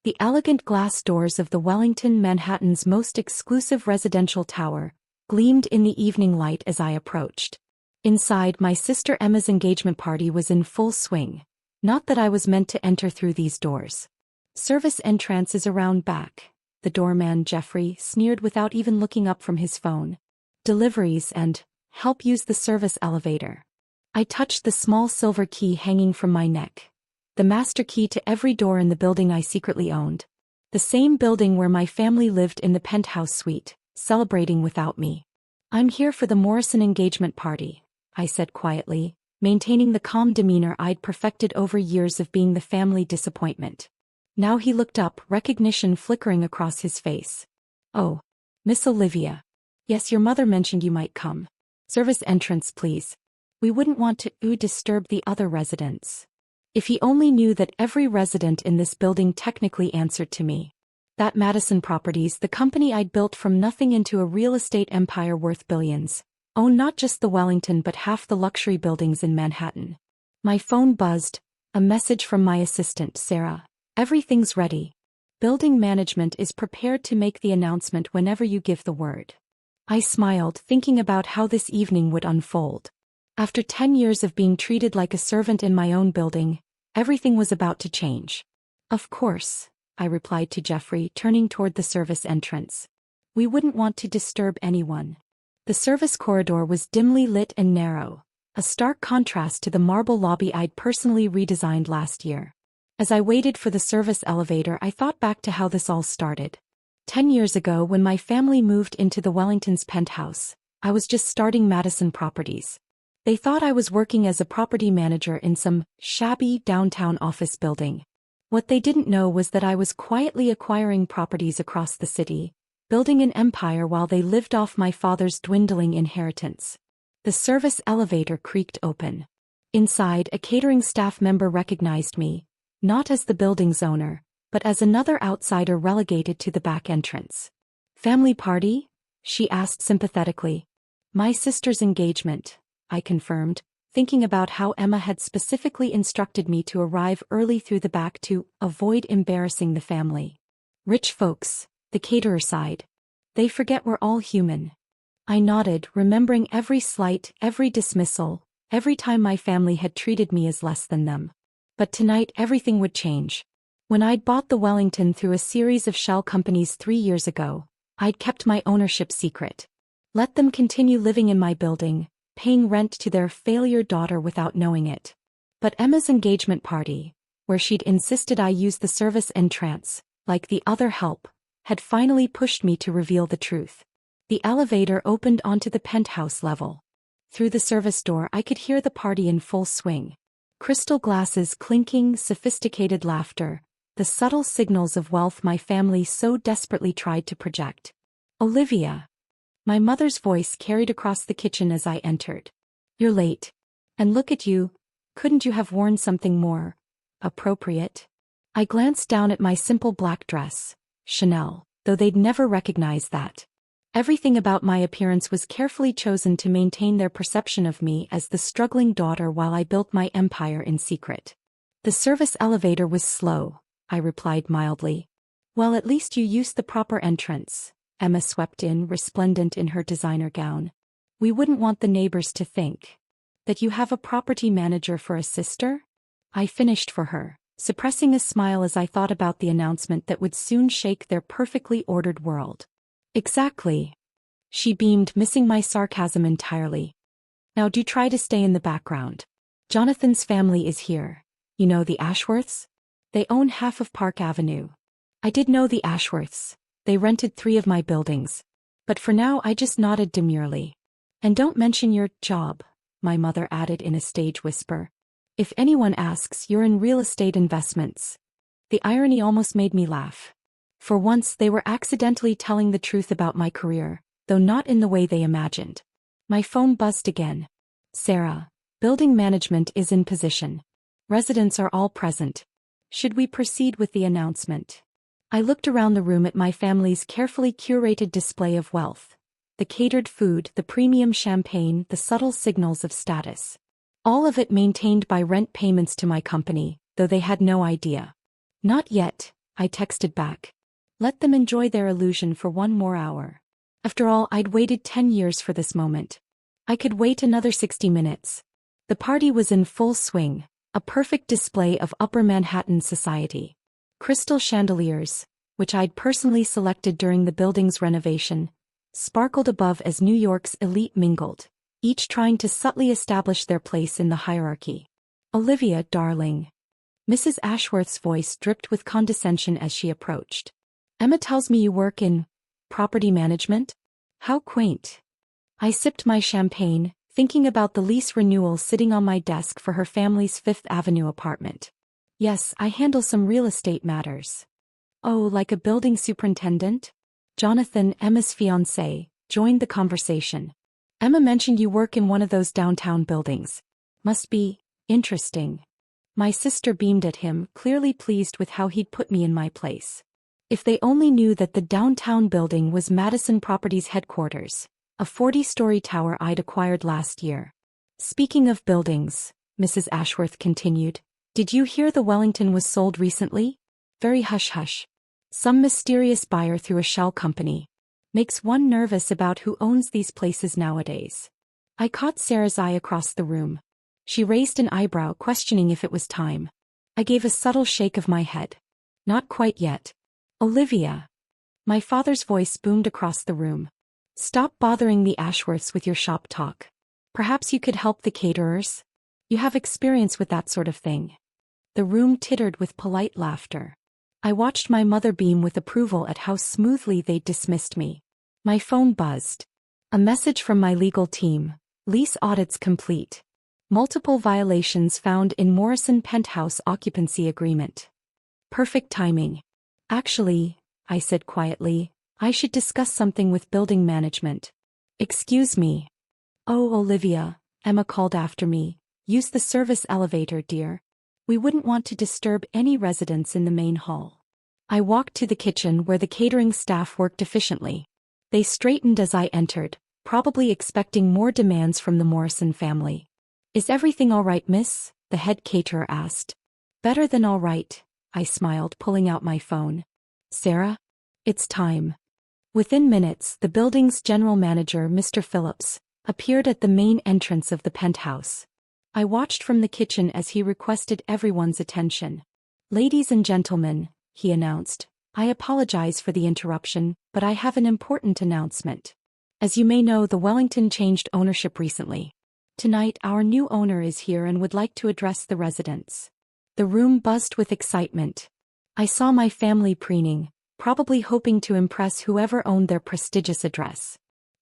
The elegant glass doors of the Wellington, Manhattan's most exclusive residential tower, gleamed in the evening light as I approached. Inside, my sister Emma's engagement party was in full swing. Not that I was meant to enter through these doors. Service entrance is around back, the doorman Jeffrey sneered without even looking up from his phone. Deliveries and help use the service elevator. I touched the small silver key hanging from my neck. The master key to every door in the building I secretly owned. The same building where my family lived in the penthouse suite, celebrating without me. I'm here for the Morrison engagement party, I said quietly, maintaining the calm demeanor I'd perfected over years of being the family disappointment. Now he looked up, recognition flickering across his face. Oh, Miss Olivia. Yes, your mother mentioned you might come. Service entrance, please. We wouldn't want to disturb the other residents. If he only knew that every resident in this building technically answered to me. That Madison Properties, the company I'd built from nothing into a real estate empire worth billions, owned not just the Wellington but half the luxury buildings in Manhattan. My phone buzzed, a message from my assistant, Sarah. Everything's ready. Building management is prepared to make the announcement whenever you give the word. I smiled, thinking about how this evening would unfold. After 10 years of being treated like a servant in my own building, everything was about to change. Of course, I replied to Jeffrey, turning toward the service entrance. We wouldn't want to disturb anyone. The service corridor was dimly lit and narrow, a stark contrast to the marble lobby I'd personally redesigned last year. As I waited for the service elevator, I thought back to how this all started. 10 years ago, when my family moved into the Wellington's penthouse, I was just starting Madison Properties. They thought I was working as a property manager in some shabby downtown office building. What they didn't know was that I was quietly acquiring properties across the city, building an empire while they lived off my father's dwindling inheritance. The service elevator creaked open. Inside, a catering staff member recognized me, not as the building's owner, but as another outsider relegated to the back entrance. Family party? She asked sympathetically. My sister's engagement, I confirmed, thinking about how Emma had specifically instructed me to arrive early through the back to avoid embarrassing the family. Rich folks, the caterer sighed. They forget we're all human. I nodded, remembering every slight, every dismissal, every time my family had treated me as less than them. But tonight everything would change. When I'd bought the Wellington through a series of shell companies 3 years ago, I'd kept my ownership secret. Let them continue living in my building, paying rent to their failure daughter without knowing it. But Emma's engagement party, where she'd insisted I use the service entrance, like the other help, had finally pushed me to reveal the truth. The elevator opened onto the penthouse level. Through the service door I could hear the party in full swing. Crystal glasses clinking, sophisticated laughter, the subtle signals of wealth my family so desperately tried to project. Olivia. My mother's voice carried across the kitchen as I entered. You're late. And look at you. Couldn't you have worn something more appropriate? I glanced down at my simple black dress, Chanel, though they'd never recognize that. Everything about my appearance was carefully chosen to maintain their perception of me as the struggling daughter while I built my empire in secret. The service elevator was slow, I replied mildly. Well, at least you used the proper entrance. Emma swept in, resplendent in her designer gown. We wouldn't want the neighbors to think that you have a property manager for a sister? I finished for her, suppressing a smile as I thought about the announcement that would soon shake their perfectly ordered world. Exactly. She beamed, missing my sarcasm entirely. Now do try to stay in the background. Jonathan's family is here. You know the Ashworths? They own half of Park Avenue. I did know the Ashworths. They rented 3 of my buildings. But for now I just nodded demurely. And don't mention your job, my mother added in a stage whisper. If anyone asks, you're in real estate investments. The irony almost made me laugh. For once they were accidentally telling the truth about my career, though not in the way they imagined. My phone buzzed again. Sarah, building management is in position. Residents are all present. Should we proceed with the announcement? I looked around the room at my family's carefully curated display of wealth. The catered food, the premium champagne, the subtle signals of status. All of it maintained by rent payments to my company, though they had no idea. Not yet, I texted back. Let them enjoy their illusion for one more hour. After all, I'd waited 10 years for this moment. I could wait another 60 minutes. The party was in full swing, a perfect display of Upper Manhattan society. Crystal chandeliers, which I'd personally selected during the building's renovation, sparkled above as New York's elite mingled, each trying to subtly establish their place in the hierarchy. Olivia, darling. Mrs. Ashworth's voice dripped with condescension as she approached. Emma tells me you work in property management? How quaint. I sipped my champagne, thinking about the lease renewal sitting on my desk for her family's Fifth Avenue apartment. Yes, I handle some real estate matters. Oh, like a building superintendent? Jonathan, Emma's fiancé, joined the conversation. Emma mentioned you work in one of those downtown buildings. Must be interesting. My sister beamed at him, clearly pleased with how he'd put me in my place. If they only knew that the downtown building was Madison Properties headquarters, a 40-story tower I'd acquired last year. Speaking of buildings, Mrs. Ashworth continued, did you hear the Wellington was sold recently? Very hush-hush. Some mysterious buyer through a shell company. Makes one nervous about who owns these places nowadays. I caught Sarah's eye across the room. She raised an eyebrow, questioning if it was time. I gave a subtle shake of my head. Not quite yet. Olivia. My father's voice boomed across the room. Stop bothering the Ashworths with your shop talk. Perhaps you could help the caterers? You have experience with that sort of thing. The room tittered with polite laughter. I watched my mother beam with approval at how smoothly they'd dismissed me. My phone buzzed. A message from my legal team. Lease audits complete. Multiple violations found in Morrison penthouse occupancy agreement. Perfect timing. Actually, I said quietly, I should discuss something with building management. Excuse me. Oh, Olivia, Emma called after me. Use the service elevator, dear. We wouldn't want to disturb any residents in the main hall. I walked to the kitchen where the catering staff worked efficiently. They straightened as I entered, probably expecting more demands from the Morrison family. Is everything all right, miss? The head caterer asked. Better than all right, I smiled, pulling out my phone. Sarah? It's time. Within minutes, the building's general manager, Mr. Phillips, appeared at the main entrance of the penthouse. I watched from the kitchen as he requested everyone's attention. Ladies and gentlemen, he announced, I apologize for the interruption, but I have an important announcement. As you may know, the Wellington changed ownership recently. Tonight, our new owner is here and would like to address the residents. The room buzzed with excitement. I saw my family preening, probably hoping to impress whoever owned their prestigious address.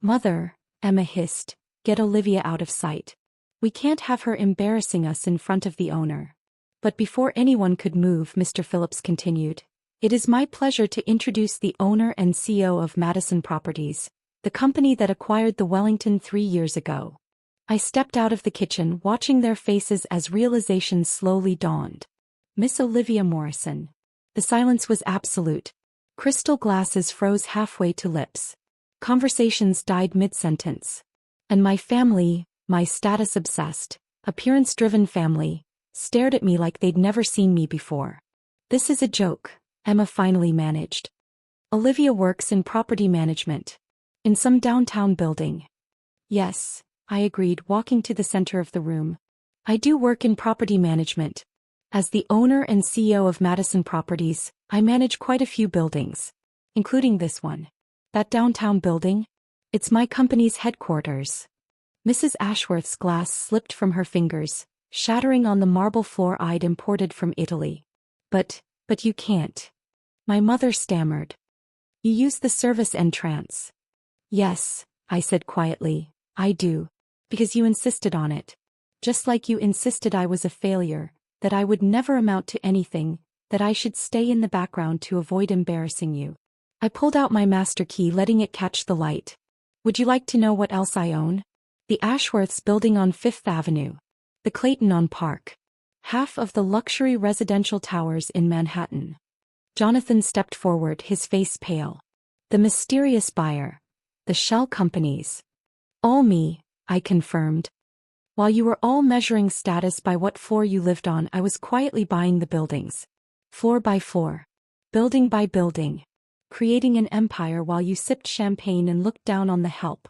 Mother, Emma hissed, get Olivia out of sight. We can't have her embarrassing us in front of the owner. But before anyone could move, Mr. Phillips continued, it is my pleasure to introduce the owner and CEO of Madison Properties, the company that acquired the Wellington 3 years ago. I stepped out of the kitchen, watching their faces as realization slowly dawned. Miss Olivia Morrison. The silence was absolute. Crystal glasses froze halfway to lips. Conversations died mid-sentence. And my family, my status-obsessed, appearance-driven family, stared at me like they'd never seen me before. This is a joke, Emma finally managed. Olivia works in property management. In some downtown building. Yes, I agreed, walking to the center of the room. I do work in property management. As the owner and CEO of Madison Properties, I manage quite a few buildings. Including this one. That downtown building? It's my company's headquarters. Mrs. Ashworth's glass slipped from her fingers, shattering on the marble floor I'd imported from Italy. But you can't. My mother stammered. You use the service entrance. Yes, I said quietly, I do. Because you insisted on it. Just like you insisted I was a failure, that I would never amount to anything, that I should stay in the background to avoid embarrassing you. I pulled out my master key, letting it catch the light. Would you like to know what else I own? The Ashworths building on Fifth Avenue. The Clayton on Park. Half of the luxury residential towers in Manhattan. Jonathan stepped forward, his face pale. The mysterious buyer. The shell companies. All me, I confirmed. While you were all measuring status by what floor you lived on, I was quietly buying the buildings. Floor by floor. building by building, creating an empire while you sipped champagne and looked down on the help.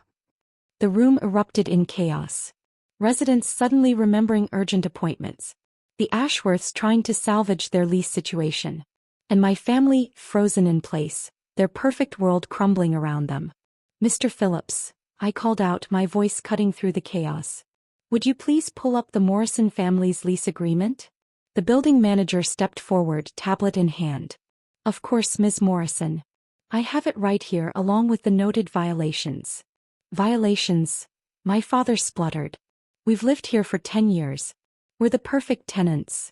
The room erupted in chaos. Residents suddenly remembering urgent appointments. The Ashworths trying to salvage their lease situation. And my family frozen in place, their perfect world crumbling around them. "Mr. Phillips," I called out, my voice cutting through the chaos. "Would you please pull up the Morrison family's lease agreement?" The building manager stepped forward, tablet in hand. "Of course, Ms. Morrison. I have it right here along with the noted violations." "Violations?" My father spluttered. "We've lived here for 10 years. We're the perfect tenants."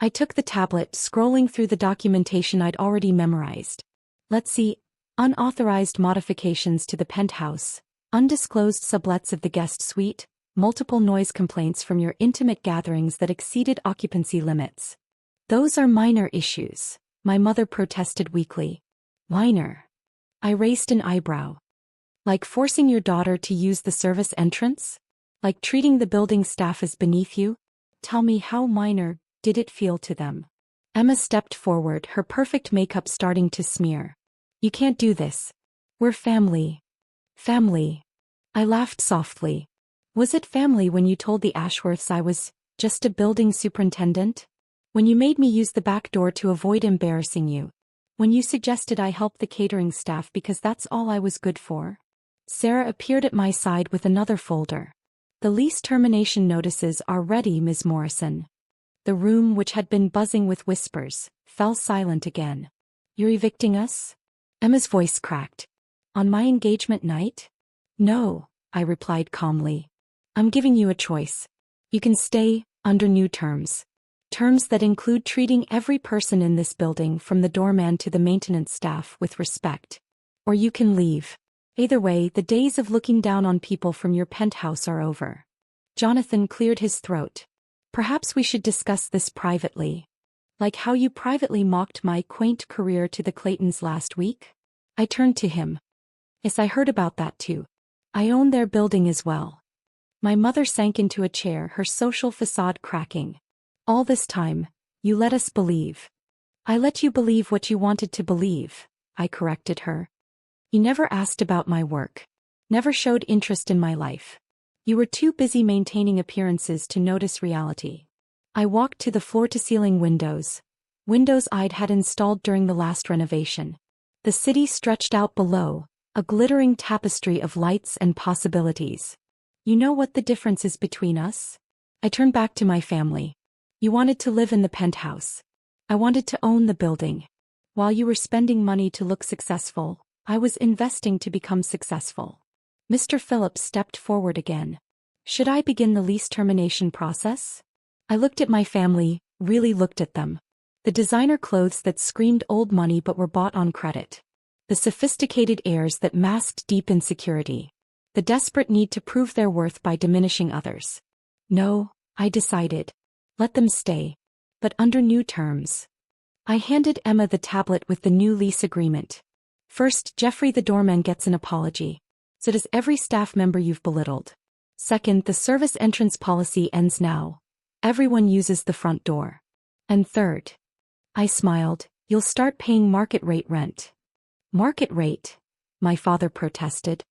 I took the tablet, scrolling through the documentation I'd already memorized. Let's see. Unauthorized modifications to the penthouse, undisclosed sublets of the guest suite, multiple noise complaints from your intimate gatherings that exceeded occupancy limits. "Those are minor issues," my mother protested weakly. "Minor?" I raised an eyebrow. "Like forcing your daughter to use the service entrance? Like treating the building staff as beneath you? Tell me, how minor did it feel to them?" Emma stepped forward, her perfect makeup starting to smear. "You can't do this. We're family." "Family?" I laughed softly. "Was it family when you told the Ashworths I was just a building superintendent? When you made me use the back door to avoid embarrassing you? When you suggested I help the catering staff because that's all I was good for?" Sarah appeared at my side with another folder. "The lease termination notices are ready, Ms. Morrison." The room, which had been buzzing with whispers, fell silent again. "You're evicting us?" Emma's voice cracked. "On my engagement night?" "No," I replied calmly. "I'm giving you a choice. You can stay, under new terms. Terms that include treating every person in this building, from the doorman to the maintenance staff, with respect. Or you can leave. Either way, the days of looking down on people from your penthouse are over." Jonathan cleared his throat. "Perhaps we should discuss this privately. Like how you privately mocked my quaint career to the Claytons last week?" I turned to him. "Yes, I heard about that too. I own their building as well." My mother sank into a chair, her social facade cracking. "All this time, you let us believe." "I let you believe what you wanted to believe," I corrected her. "You never asked about my work. Never showed interest in my life. You were too busy maintaining appearances to notice reality." I walked to the floor-to-ceiling windows. Windows I'd had installed during the last renovation. The city stretched out below, a glittering tapestry of lights and possibilities. "You know what the difference is between us?" I turned back to my family. "You wanted to live in the penthouse. I wanted to own the building. While you were spending money to look successful, I was investing to become successful." Mr. Phillips stepped forward again. "Should I begin the lease termination process?" I looked at my family, really looked at them. The designer clothes that screamed old money but were bought on credit. The sophisticated airs that masked deep insecurity. The desperate need to prove their worth by diminishing others. "No," I decided. "Let them stay. But under new terms." I handed Emma the tablet with the new lease agreement. "First, Jeffrey the doorman gets an apology. So does every staff member you've belittled. Second, the service entrance policy ends now. Everyone uses the front door. And third," I smiled, "you'll start paying market rate rent." "Market rate?" my father protested.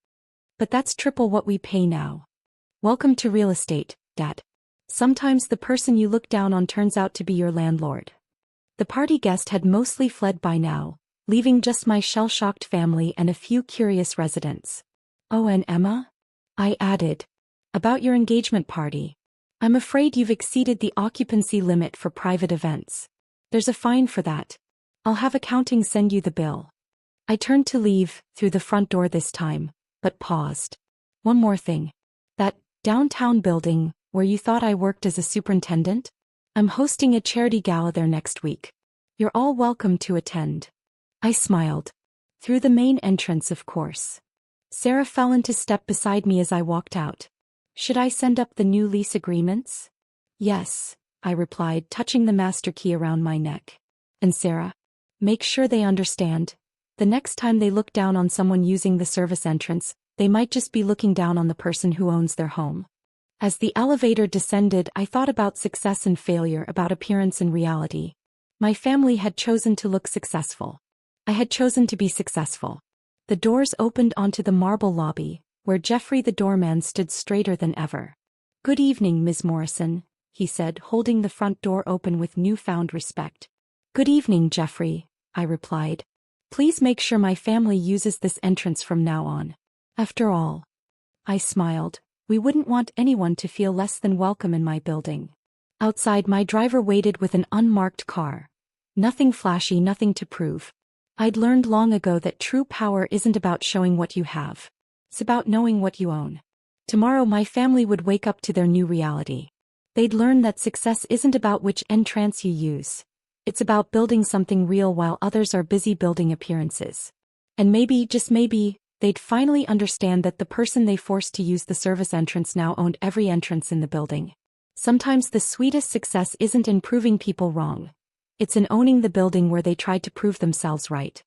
"But that's triple what we pay now. Welcome to real estate, Dad. Sometimes the person you look down on turns out to be your landlord." The party guest had mostly fled by now, leaving just my shell-shocked family and a few curious residents. "Oh, and Emma?" I added. "About your engagement party. I'm afraid you've exceeded the occupancy limit for private events. There's a fine for that. I'll have accounting send you the bill." I turned to leave, through the front door this time, but paused. "One more thing. That downtown building, where you thought I worked as a superintendent? I'm hosting a charity gala there next week. You're all welcome to attend." I smiled. "Through the main entrance, of course." Sarah fell into step beside me as I walked out. "Should I send up the new lease agreements?" "Yes," I replied, touching the master key around my neck. "And Sarah, make sure they understand. The next time they look down on someone using the service entrance, they might just be looking down on the person who owns their home." As the elevator descended, I thought about success and failure, about appearance and reality. My family had chosen to look successful. I had chosen to be successful. The doors opened onto the marble lobby, where Jeffrey the doorman stood straighter than ever. "Good evening, Ms. Morrison," he said, holding the front door open with newfound respect. "Good evening, Jeffrey," I replied. "Please make sure my family uses this entrance from now on. After all," I smiled, "we wouldn't want anyone to feel less than welcome in my building." Outside, my driver waited with an unmarked car. Nothing flashy, nothing to prove. I'd learned long ago that true power isn't about showing what you have. It's about knowing what you own. Tomorrow my family would wake up to their new reality. They'd learn that success isn't about which entrance you use. It's about building something real while others are busy building appearances. And maybe, just maybe, they'd finally understand that the person they forced to use the service entrance now owned every entrance in the building. Sometimes the sweetest success isn't in proving people wrong. It's in owning the building where they tried to prove themselves right.